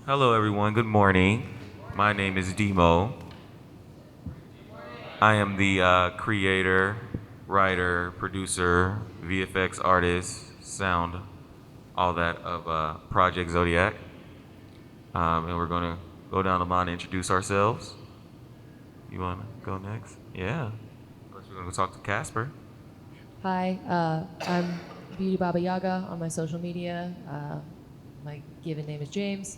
Hello, everyone. Good morning. My name is Demo. I am the creator, writer, producer, VFX artist, sound, all that of Project Zodiac. And we're going to go down the line and introduce ourselves. You want to go next? Yeah. First, we're going to talk to Casper. Hi, I'm Beauty Baba Yaga on my social media. My given name is James,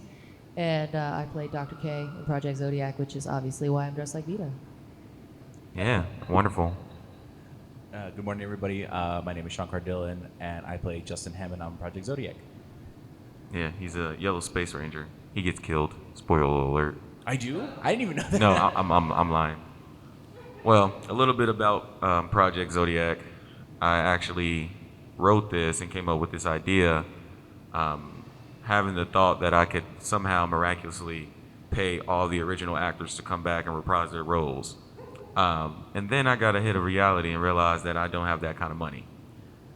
and I play Dr. K in Project Zodiac, which is obviously why I'm dressed like Vita. Yeah, wonderful. Good morning, everybody. My name is Sean Cardillon, and I play Justin Hammond on Project Zodiac. Yeah, he's a yellow space ranger. He gets killed. Spoiler alert. I do? I didn't even know that. No, I'm lying. Well, a little bit about Project Zodiac. I actually wrote this and came up with this idea, having the thought that I could somehow miraculously pay all the original actors to come back and reprise their roles. And then I got a hit of reality and realized that I don't have that kind of money.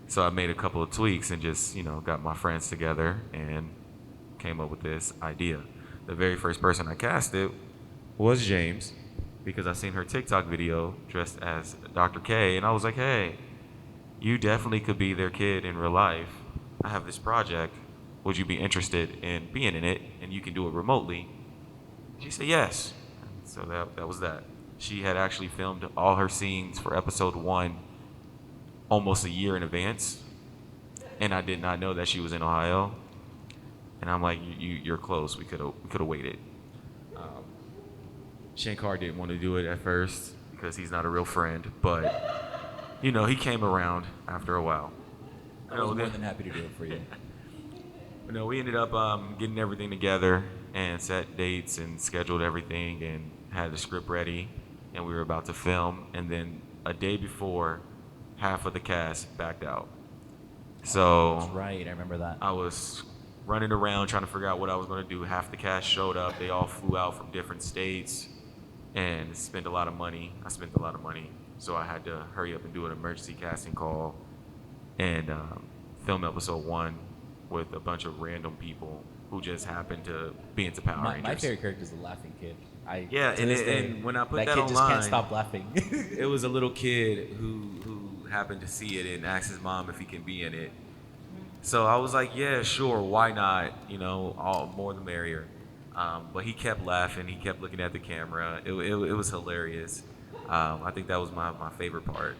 So I made a couple of tweaks and just, got my friends together and came up with this idea. The very first person I casted was James because I seen her TikTok video dressed as Dr. K, and I was like, hey, you definitely could be their kid in real life. I have this project. Would you be interested in being in it? And you can do it remotely. She said yes. So that was that. She had actually filmed all her scenes for episode 1 almost a year in advance. And I did not know that she was in Ohio. And I'm like, you're close. We could have waited. Shankar didn't want to do it at first because he's not a real friend, but he came around after a while. I was more than happy to do it for you. But we ended up getting everything together and set dates and scheduled everything and had the script ready, and we were about to film. And then a day before, half of the cast backed out. So That's right, I remember that. I was running around trying to figure out what I was going to do. Half the cast showed up. They all flew out from different states and spent a lot of money. I spent a lot of money, so I had to hurry up and do an emergency casting call and film episode 1 with a bunch of random people who just happened to be into Power Rangers. My favorite character is the laughing kid. Yeah, and when I put that kid online, just can't stop laughing. it was a little kid who happened to see it and asked his mom if he can be in it. So I was like, yeah, sure, why not? All more the merrier. But he kept laughing. He kept looking at the camera. It was hilarious. I think that was my favorite part.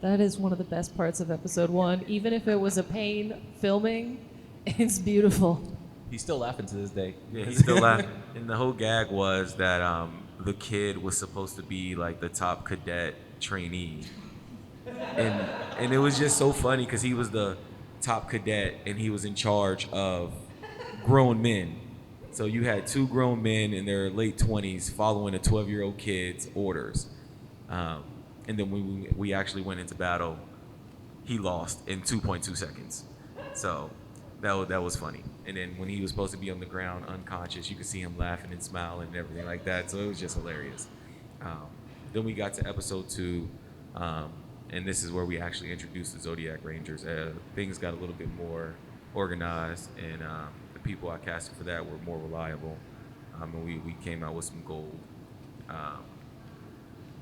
That is one of the best parts of episode 1. Even if it was a pain filming, it's beautiful. He's still laughing to this day. Yeah, he's still laughing. And the whole gag was that the kid was supposed to be like the top cadet trainee. And it was just so funny because he was the top cadet and he was in charge of grown men. So you had 2 grown men in their late 20s following a 12-year-old kid's orders. And then when we actually went into battle, he lost in 2.2 seconds. So that was funny. And then when he was supposed to be on the ground unconscious, you could see him laughing and smiling and everything like that. So it was just hilarious. Then we got to episode 2, and this is where we actually introduced the Zodiac Rangers. Things got a little bit more organized, and the people I casted for that were more reliable. And we came out with some gold.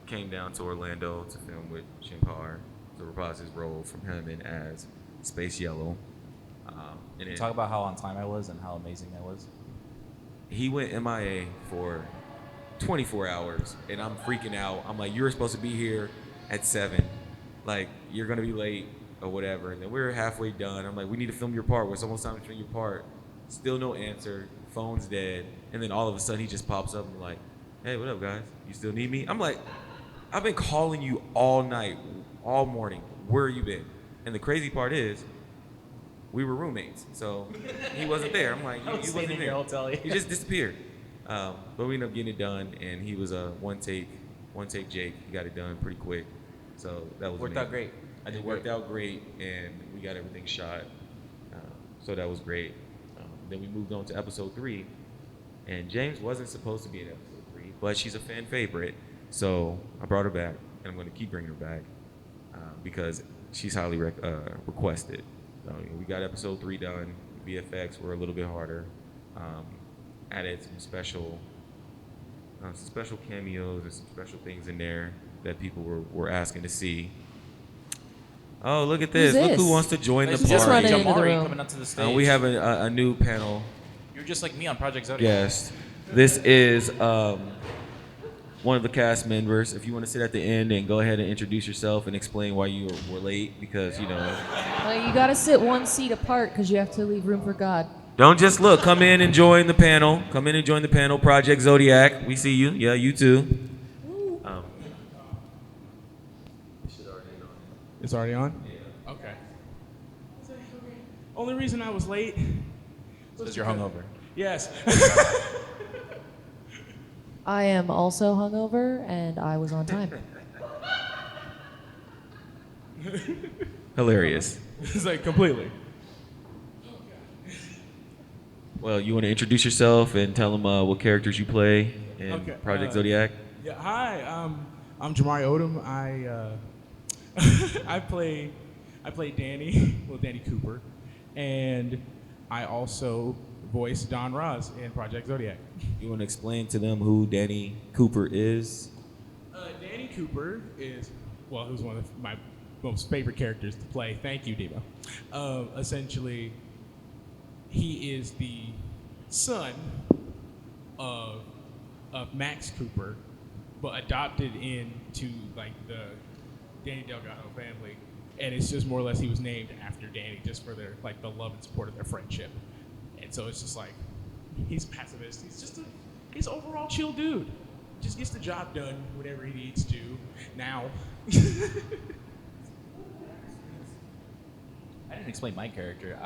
Came down to Orlando to film with Shankar to reprise his role from him in as Space Yellow. And then Talk about how on time I was and how amazing that was. he went MIA for 24 hours, and I'm freaking out. I'm like, you're supposed to be here at 7. Like, you're going to be late or whatever. And then we're halfway done. I'm like, we need to film your part. It's almost time to film your part. Still no answer. Phone's dead. And then all of a sudden, he just pops up and like, hey, what up, guys? You still need me? I'm like, I've been calling you all night, all morning. Where you been? And the crazy part is, we were roommates, so he wasn't there. I'm like, you wasn't there. I'll tell you. He just disappeared. But we ended up getting it done, and he was a one take Jake. He got it done pretty quick, so that was Worked amazing. out great. It worked out great, and we got everything shot. So that was great. Then we moved on to episode 3, and James wasn't supposed to be in episode 3, but she's a fan favorite, so I brought her back, and I'm going to keep bringing her back because she's highly requested. So we got episode 3 done. VFX were a little bit harder. added some special cameos and some special things in there that people were asking to see. Oh, look at Who's this! Look this? who wants to join the Ladies and Just gentlemen, running party. into the Jamari room. coming up to the stage. We have a new panel You're just like me on Project Zodiac. guest. This is one of the cast members. If you want to sit at the end and go ahead and introduce yourself and explain why you were late, because you know. Well, you gotta sit one seat apart because you have to leave room for God. Don't just look. Come in and join the panel. Come in and join the panel. Project Zodiac. We see you. Yeah, you too. It's already on? Yeah. Okay. Only reason I was late Because you're hungover. Yes. I am also hungover and I was on time. Hilarious. It's like completely. Well, you want to introduce yourself and tell them what characters you play in Okay, Project Zodiac? Yeah. Hi. I'm Jamari Odom. I play Danny. Well, Danny Cooper, and I also voice Don Ross in Project Zodiac. You want to explain to them who Danny Cooper is? Danny Cooper is, well, who's one of my most favorite characters to play. Thank you, Devo. Essentially, he is the son of Max Cooper, but adopted into like the Danny Delgado family, and it's just more or less he was named after Danny just for their like the love and support of their friendship. And so it's just like he's pacifist. He's overall chill dude. Just gets the job done whatever he needs to. Now. I didn't explain my character.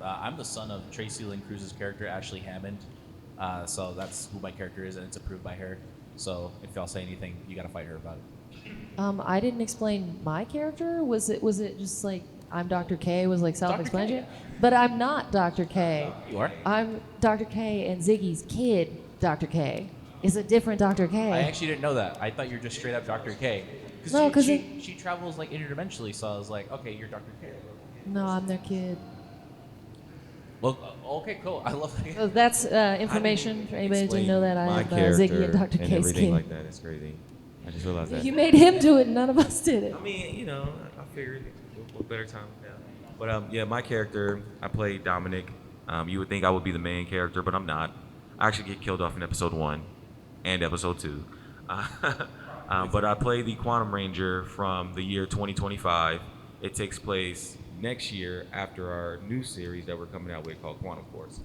I'm the son of Tracy Lynn Cruz's character, Ashley Hammond. So that's who my character is, and it's approved by her. So if y'all say anything, you gotta fight her about it. I didn't explain my character. Was it just like I'm Dr. K? Was like self-explanatory? But I'm not Dr. K. You are? I'm Dr. K and Ziggy's kid, Dr. K. Is a different Dr. K. I actually didn't know that. I thought you were just straight up Dr. K. No, 'cause she travels like interdimensionally, so I was like, okay, you're Dr. K. No, I'm their kid. Well, okay, cool. I love that. So that's information for anybody who didn't know that. I My have Ziggy character and Dr. K's everything kid. like that. It's crazy. I just realized that. You made him do it, and none of us did it. I mean, you know, I figured what better time. Yeah. But yeah, my character, I play Dominic. You would think I would be the main character, but I'm not. I actually get killed off in episode 1 and episode 2. But I play the Quantum Ranger from the year 2025. It takes place next year after our new series that we're coming out with called Quantum Force.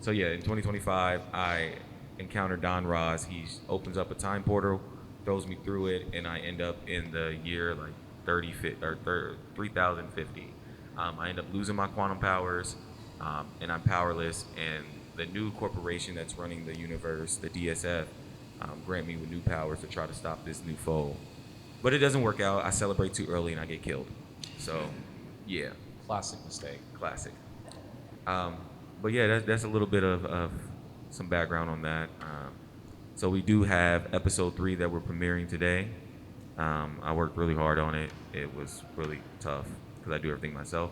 So yeah, in 2025, I encounter Don Ross. He opens up a time portal, throws me through it, and I end up in the year like 3050. I end up losing my quantum powers, and I'm powerless. And the new corporation that's running the universe, the DSF, grant me with new powers to try to stop this new foe. But it doesn't work out. I celebrate too early and I get killed. So, yeah, Classic mistake. classic. But yeah, that's a little bit of some background on that. So we do have episode 3 that we're premiering today. I worked really hard on it. It was really tough because I do everything myself.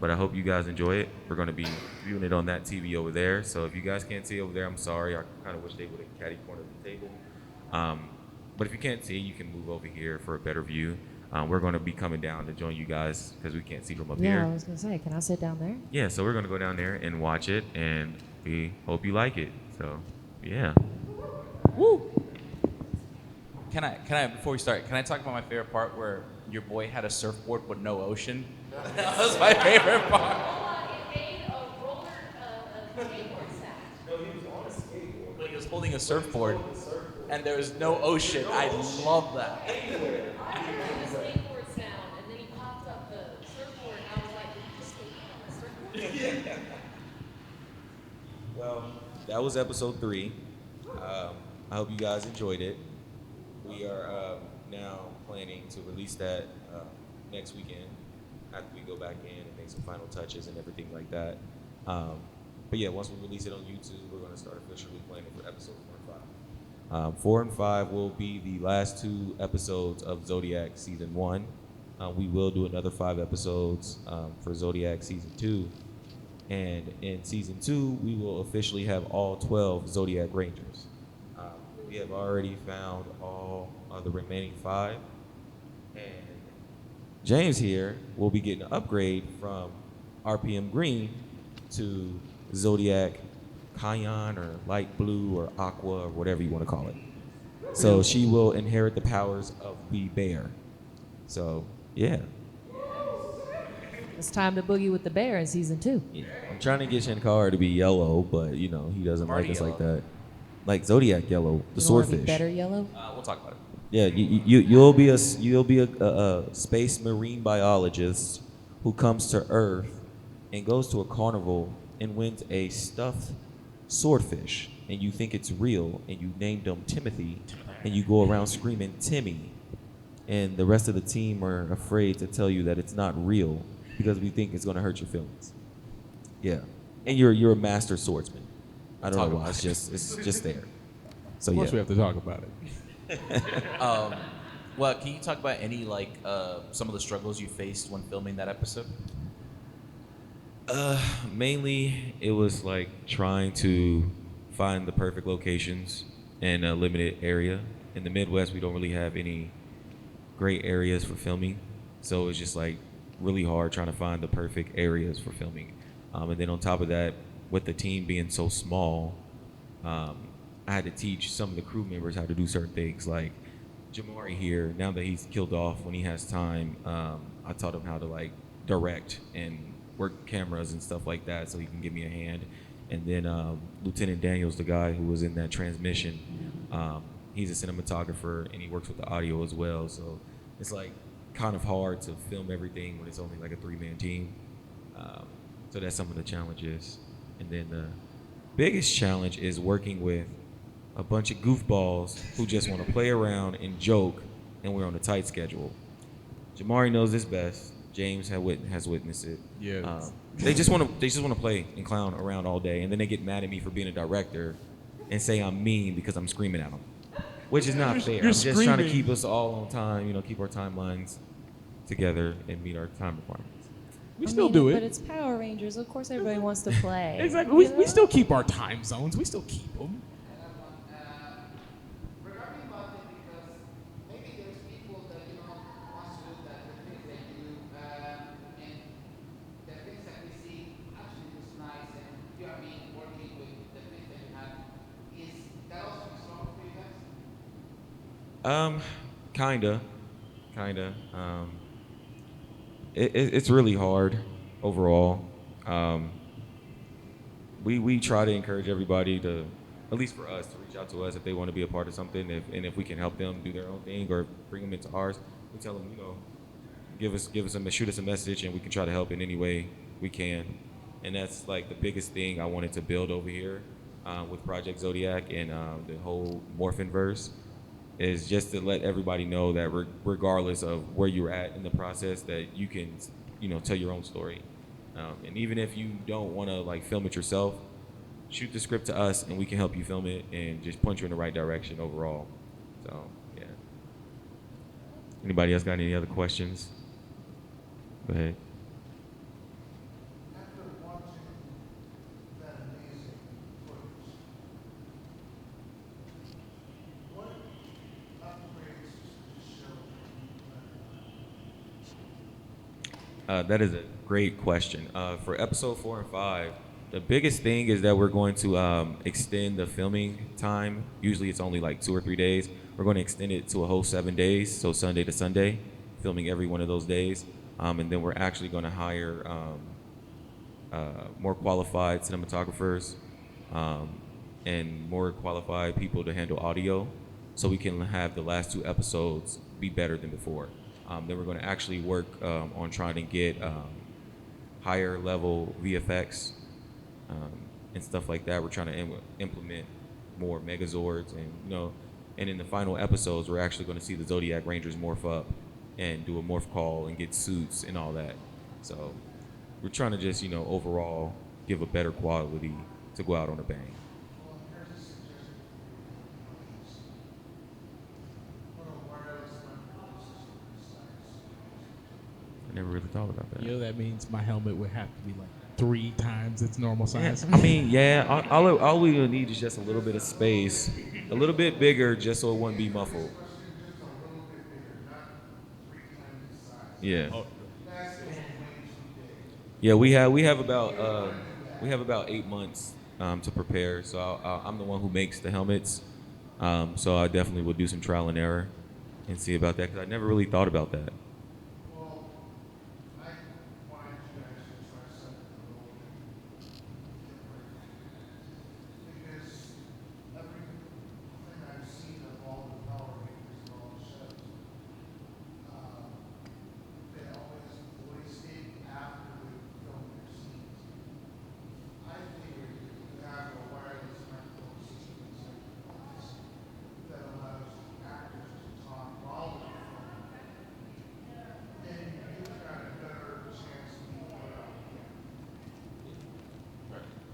But I hope you guys enjoy it. We're going to be viewing it on that TV over there. So if you guys can't see over there, I'm sorry. I kind of wish they would have catty cornered the table. But if you can't see, you can move over here for a better view. We're going to be coming down to join you guys because we can't see from up Yeah, here. I was gonna say, can I sit down there? Yeah, so we're going to go down there and watch it, and we hope you like it. So, yeah. Woo! Can I before we start, can I talk about my favorite part where your boy had a surfboard but no ocean? That was my favorite part. But he was holding a surfboard and there was no ocean. I love that. Well, that was episode 3. I hope you guys enjoyed it. We are now planning to release that next weekend after we go back in and make some final touches and everything like that. But yeah, once we release it on YouTube, we're going to start officially planning for episodes 4 and 5. 4 and 5 will be the last 2 episodes of Zodiac Season 1. We will do another 5 episodes for Zodiac Season 2. And in season 2, we will officially have all 12 Zodiac Rangers. We have already found all of the remaining 5. And James here will be getting an upgrade from RPM Green to Zodiac Cayenne or light blue or aqua or whatever you want to call it. So she will inherit the powers of the bear. So, yeah. It's time to boogie with the bear in season 2. Yeah. I'm trying to get Shankar to be yellow, but he doesn't like already us like yellow. that. Like Zodiac yellow, the You don't wanna be swordfish. better yellow? We'll talk about it. Yeah, you'll be a space marine biologist who comes to Earth and goes to a carnival and wins a stuffed swordfish, and you think it's real, and you named him Timothy, and you go around screaming Timmy, and the rest of the team are afraid to tell you that it's not real because we think it's going to hurt your feelings. Yeah, and you're a master swordsman. I don't know why. It's just there. So Of course, we yeah. have to talk about it. Well, can you talk about any some of the struggles you faced when filming that episode? Mainly, it was like trying to find the perfect locations in a limited area. In the Midwest, we don't really have any great areas for filming, so it's just like really hard trying to find the perfect areas for filming. And then on top of that, with the team being so small, I had to teach some of the crew members how to do certain things. Like Jamari here, now that he's killed off, when he has time, I taught him how to like direct and work cameras and stuff like that, so he can give me a hand. And then Lieutenant Daniels, the guy who was in that transmission, he's a cinematographer and he works with the audio as well. So it's like kind of hard to film everything when it's only like a 3-man team. So that's some of the challenges. And then the biggest challenge is working with a bunch of goofballs who just want to play around and joke, and we're on a tight schedule. Jamari knows this best. James has witnessed it. Yeah. They just want to play and clown around all day, and then they get mad at me for being a director and say I'm mean because I'm screaming at them, which is not fair. You're I'm just trying to screaming. keep us all on time, keep our timelines together and meet our time requirements. We still do But it. it's Power Rangers. Of course, everybody wants to play. Exactly. you We know? still keep our time zones. We still keep them. Regarding about it, because maybe there's people that wants to do that the things they do, and the things that we see actually looks nice, and working with the things that you have. Is that also a struggle for you guys? Kinda. It's really hard overall. We try to encourage everybody to, at least for us, to reach out to us if they want to be a part of something, if we can help them do their own thing or bring them into ours. We tell them, shoot us a message, and we can try to help in any way we can. And that's like the biggest thing I wanted to build over here with Project Zodiac and the whole Morphin verse, is just to let everybody know that regardless of where you're at in the process, that you can, tell your own story. And even if you don't want to like film it yourself, shoot the script to us and we can help you film it and just point you in the right direction overall. So, yeah. Anybody else got any other questions? Go ahead. After watching that amazing footage, what upgrades to the show have you That is a great question. For episode 4 and 5, the biggest thing is that we're going to extend the filming time. Usually it's only like 2 or 3 days. We're going to extend it to a whole 7 days, so Sunday to Sunday, filming every one of those days. And then we're actually going to hire more qualified cinematographers and more qualified people to handle audio, so we can have the last 2 episodes be better than before. Then we're going to actually work on trying to get higher level VFX and stuff like that. We're trying to implement more Megazords, and in the final episodes, we're actually going to see the Zodiac Rangers morph up and do a morph call and get suits and all that. So we're trying to just, overall give a better quality to go out on a bang. Well, here's a suggestion for you. Put a wireless microphone system in the sides. I never really thought about that. That means my helmet would have to be like 3 times its normal Yeah, size. I mean, yeah. All we would need is just a little bit of space, a little bit bigger, just so it wouldn't be muffled. Yeah. Oh, Yeah, we have about 8 months to prepare. So I'm the one who makes the helmets. So I definitely will do some trial and error and see about that because I never really thought about that.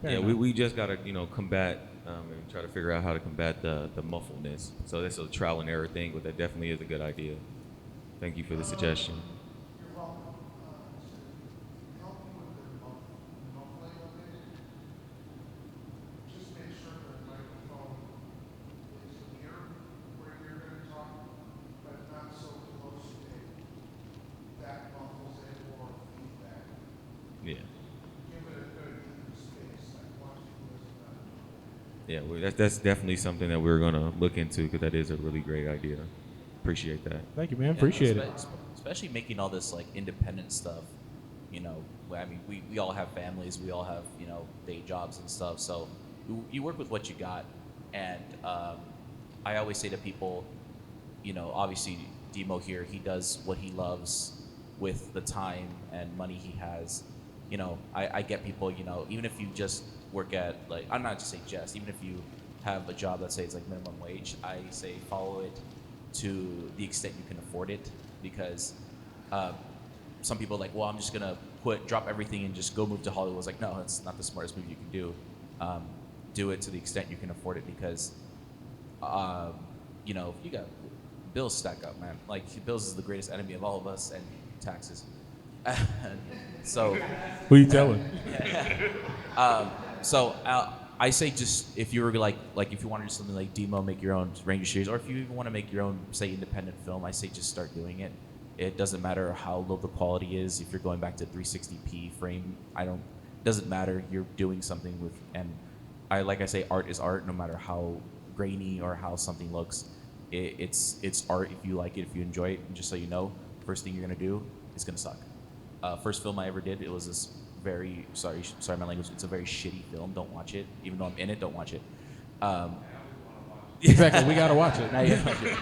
fair Yeah, enough. we just gotta combat and try to figure out how to combat the muffledness. So that's a trial and error thing, but that definitely is a good idea. Thank you for the suggestion. Yeah. Yeah, that's definitely something that we're gonna look into because that is a really great idea. Appreciate that. Thank you, man. Yeah, Appreciate it. Especially making all this like independent stuff. You know, I mean, we all have families, we all have day jobs and stuff. So you work with what you got, and I always say to people, obviously Demo here, he does what he loves with the time and money he has. I get people, even if you just work at like, I'm not just say just, even if you have a job, let's say it's like minimum wage, I say follow it to the extent you can afford it, because some people are like, well, I'm just gonna drop everything and just go move to Hollywood. It's like, no, that's not the smartest move you can do. Do it to the extent you can afford it, because you got bills stack up, man. Like bills is the greatest enemy of all of us, and taxes. So Who you telling? I say just if you were like if you want to do something like Demo, make your own Ranger series, or if you even want to make your own, say, independent film, I say just start doing it. It doesn't matter how low the quality is. If you're going back to 360p frame, doesn't matter. You're doing something with, and like I say, art is art, no matter how grainy or how something looks. It's art if you like it, if you enjoy it. And just so you know, first thing you're gonna do is gonna suck. First film I ever did, it was this very sorry my language. It's a very shitty film. Don't watch it. Even though I'm in it, don't watch it. Exactly. We gotta watch it. Now you watch it.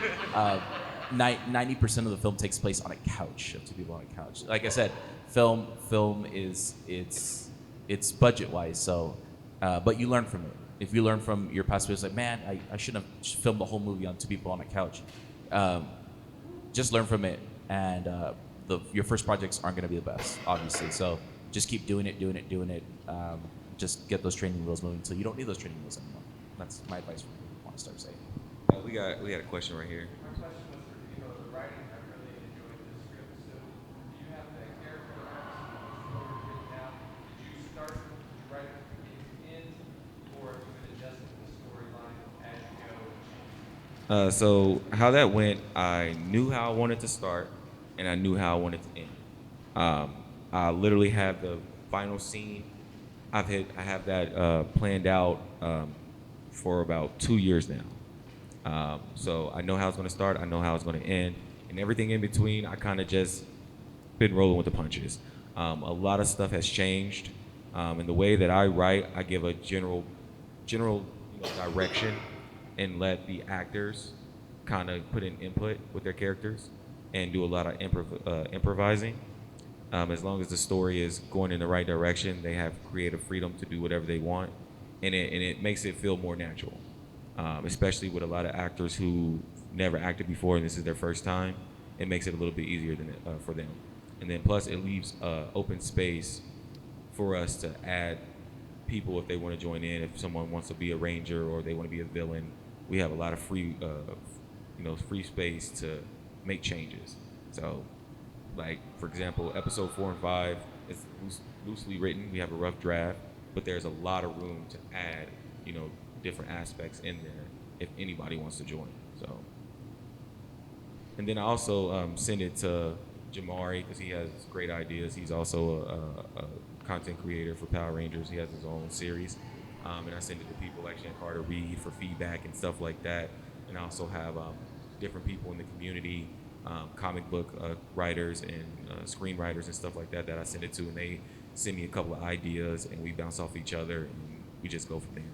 90% of the film takes place on a couch of two people on a couch. Like I said, film is it's budget wise. So, but you learn from it. If you learn from your past mistakes, like, man, I shouldn't have filmed the whole movie on two people on a couch. Just learn from it, and your first projects aren't going to be the best, obviously. So just keep doing it. Just get those training wheels moving until you don't need those training wheels anymore. That's my advice for people who want to start saying. We got a question right here. My question was for the writing. I really enjoyed the script. So, do you have the character arcs written out? Did you start? Did you write it from beginning to end, or have you been adjusting the storyline as you go? So how that went, I knew how I wanted to start, and I knew how I wanted to end. I literally have the final scene. I have that planned out for about 2 years now. So I know how it's going to start. I know how it's going to end, and everything in between, I kind of just been rolling with the punches. A lot of stuff has changed, and the way that I write, I give a general direction, and let the actors kind of put in input with their characters and do a lot of improvising. As long as the story is going in the right direction, they have creative freedom to do whatever they want, and it makes it feel more natural. Especially with a lot of actors who never acted before and this is their first time, it makes it a little bit easier for them. And then plus it leaves open space for us to add people if they want to join in. If someone wants to be a ranger or they want to be a villain, we have a lot of free space to make changes. So, like for example, episode 4 and 5, it's loosely written. We have a rough draft, but there's a lot of room to add, different aspects in there if anybody wants to join. So, and then I also send it to Jamari because he has great ideas. He's also a content creator for Power Rangers. He has his own series, and I send it to people like Shan Carter Reed for feedback and stuff like that. And I also have different people in the community, comic book writers and screenwriters and stuff like that I send it to, and they send me a couple of ideas, and we bounce off each other, and we just go from there.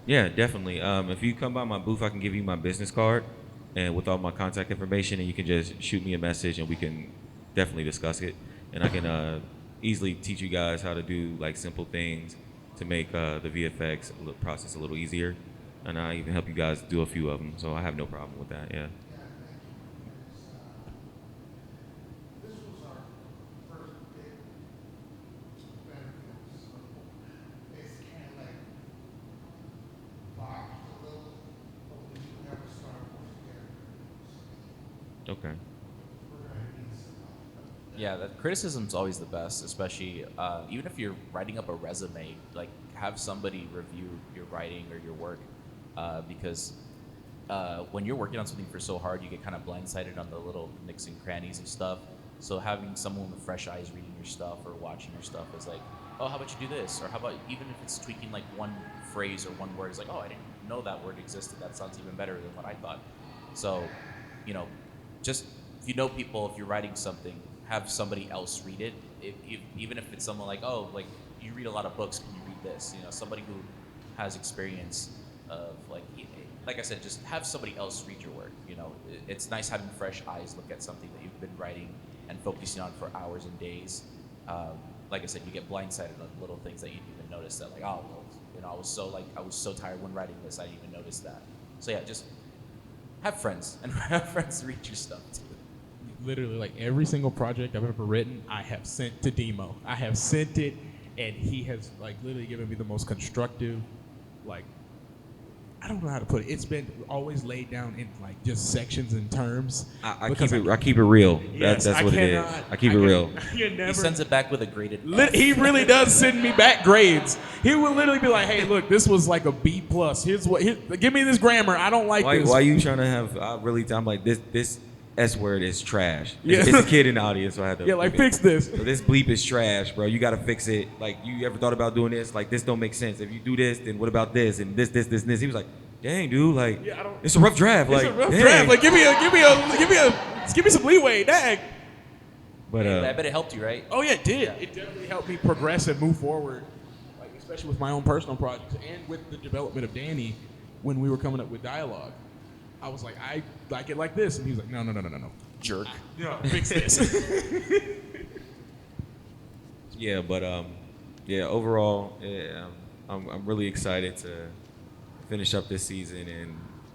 Yeah, definitely. If you come by my booth, I can give you my business card and with all my contact information, and you can just shoot me a message, and we can definitely discuss it. And I can easily teach you guys how to do like simple things to make the VFX process a little easier. And I even help you guys do a few of them, so I have no problem with that. Yeah. Okay. Yeah, that criticism's always the best, especially even if you're writing up a resume. Like, have somebody review your writing or your work, because when you're working on something for so hard, you get kind of blindsided on the little nicks and crannies of stuff. So having someone with fresh eyes reading your stuff or watching your stuff is like, oh, how about you do this? Or how about, even if it's tweaking like one phrase or one word, it's like, oh, I didn't know that word existed. That sounds even better than what I thought. So, just if you know people, if you're writing something, have somebody else read it. Even if it's someone like, oh, like you read a lot of books, can you read this? Somebody who has experience of like I said, just have somebody else read your work. It's nice having fresh eyes look at something that you've been writing and focusing on for hours and days. Like I said, you get blindsided on little things that you didn't even notice. That like, oh, well, I was so tired when writing this, I didn't even notice that. So yeah, just have friends and have friends read your stuff too. Literally, like every single project I've ever written, I have sent to Demo. I have sent it, and he has like literally given me the most constructive, like, I don't know how to put it. It's been always laid down in like just sections and terms. I keep it real. Yes, that's what it is. I keep it real. He sends it back with a graded F. He really does send me back grades. He will literally be like, "Hey, look, this was like a B plus. Give me this grammar. I don't like this." Why are you trying to have? I'm like this S word is trash. Yeah. It's a kid in the audience, so I had to. Yeah, like fix this. So this bleep is trash, bro. You gotta fix it. Like, you ever thought about doing this? Like, this don't make sense. If you do this, then what about this and this and this? He was like, dang, dude, like, it's a rough draft. It's like, a rough dang. draft. Like, give me some leeway, dang. But I bet it helped you, right? Oh yeah, it did. It definitely helped me progress and move forward, like especially with my own personal projects and with the development of Danny. When we were coming up with dialogue, I was like, I like it like this, and he was like, no, Jerk. yeah, fix this. yeah, but overall, I'm really excited to finish up this season, and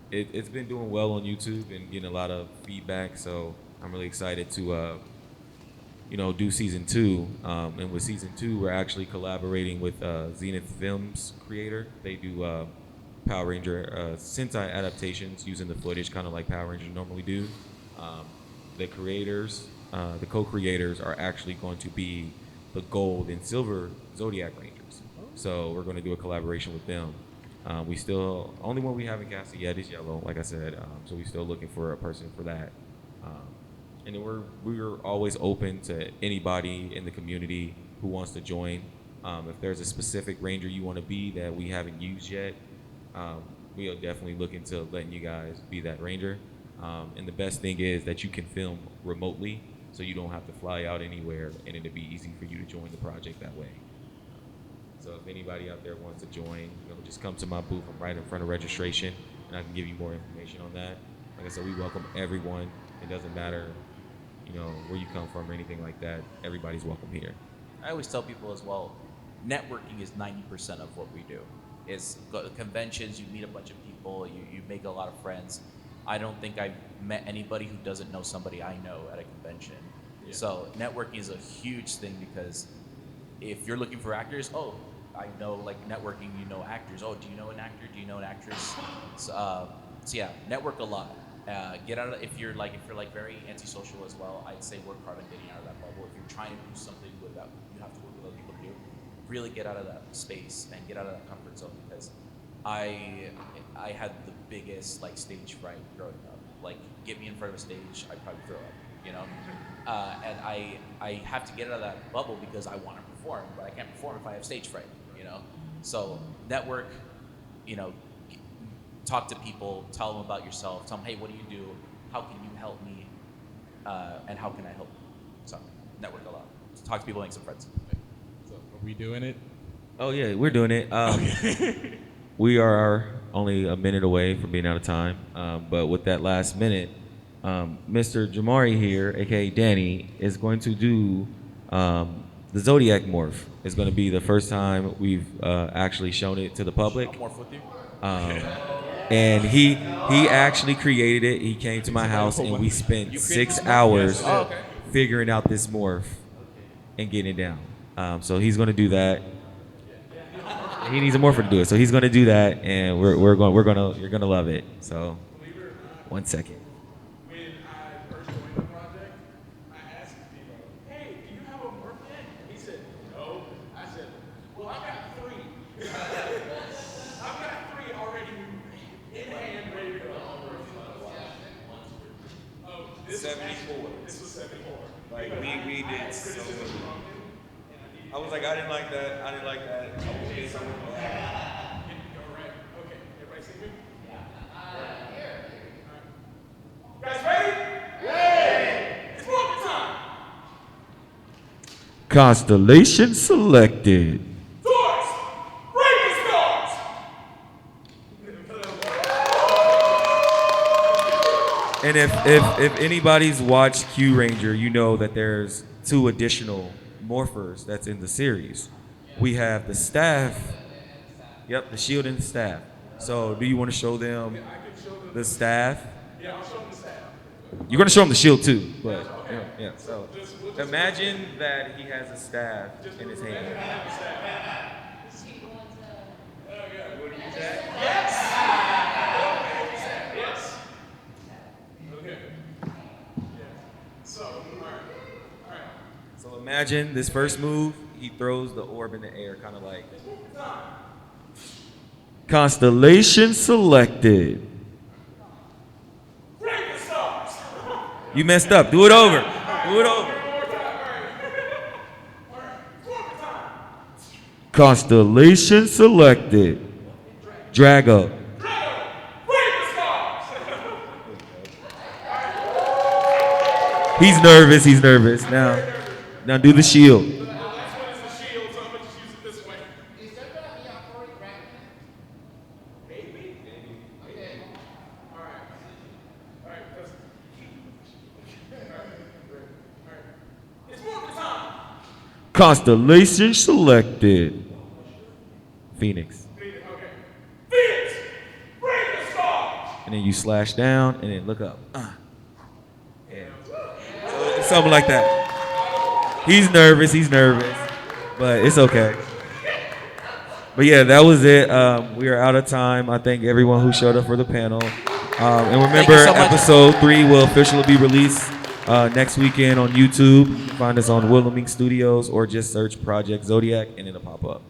it's been doing well on YouTube and getting a lot of feedback. So I'm really excited to do season 2. And with season 2, we're actually collaborating with Zenith Films creator. They do Power Ranger Sentai adaptations using the footage, kind of like Power Rangers normally do. The creators, the co-creators, are actually going to be the gold and silver Zodiac Rangers. So we're going to do a collaboration with them. We still, only one we haven't casted yet is Yellow, like I said. So we're still looking for a person for that. And then we're always open to anybody in the community who wants to join. If there's a specific ranger you want to be that we haven't used yet, we are definitely looking to letting you guys be that ranger. And the best thing is that you can film remotely, so you don't have to fly out anywhere, and it'll be easy for you to join the project that way. So if anybody out there wants to join, just come to my booth. I'm right in front of registration, and I can give you more information on that. Like I said, we welcome everyone. It doesn't matter, where you come from or anything like that. Everybody's welcome here. I always tell people as well, networking is 90% of what we do. Is go to conventions, you meet a bunch of people, you make a lot of friends. I don't think I've met anybody who doesn't know somebody I know at a convention. Yeah. So networking is a huge thing, because if you're looking for actors, I know, like, networking, actors. Oh, do you know an actor? Do you know an actress? So yeah, network a lot. Get out of, if you're very antisocial as well, I'd say work hard on getting out of that bubble. If you're trying to do something without, you have to work with other people to do, really get out of that space and get out of that comfort zone, because I had the biggest stage fright growing up. Like, get me in front of a stage, I'd probably throw up, and I have to get out of that bubble because I want to perform, but I can't perform if I have stage fright, So network, talk to people, tell them about yourself, tell them, hey, what do you do? How can you help me? And how can I help you? So network a lot. Talk to people, make some friends. So are we doing it? Oh yeah, we're doing it. We are only a minute away from being out of time, but with that last minute, Mr. Jamari here, aka Danny, is going to do the Zodiac morph. It's going to be the first time we've actually shown it to the public. I'll morph with you. And he actually created it. He came to my house and we spent 6 hours figuring out this morph and getting it down. So he's going to do that. He needs a morpher to do it, so he's going to do that, and you're going to love it. So, 1 second. When I first joined the project, I asked Steve, hey, do you have a morph yet? He said, no. I said, well, I've got 3. I've got 3 already in hand, ready to go. Oh, this 74. This was 74. Like, we did so many. I was like, I didn't like that. I didn't like that. Okay, everybody see me? Yeah. Guys ready? Ready! It's morph time! Constellation selected. Doors! Raven stars! And if anybody's watched Q Ranger, you know that there's 2 additional morphers that's in the series. We have the staff. Yep, the shield and the staff. So do you want to show them the staff? Yeah, I'll show them the staff. You're going to show them the shield too, but yeah. So imagine that he has a staff in his hand. Yes. Okay. So, all right. So imagine this first move, he throws the orb in the air, kind of like. Constellation selected. Raven stars! You messed up. Do it over. Do it over. Constellation selected. Drag up. He's nervous. He's nervous. Now do the shield. The last one is the shield, so I'm going to just use it this way. Is there gonna be a choreography? Maybe. Okay. All right. It's morph time. Constellation selected. Phoenix. Okay. Phoenix! Bring the stars! And then you slash down and then look up. Yeah. So, something like that. He's nervous, but it's okay. But yeah, that was it. We are out of time. I thank everyone who showed up for the panel. And remember, so much. episode 3 will officially be released next weekend on YouTube. You can find us on Wilhelming Studios or just search Project Zodiac and it'll pop up.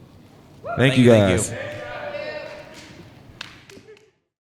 Thank you guys. Thank you.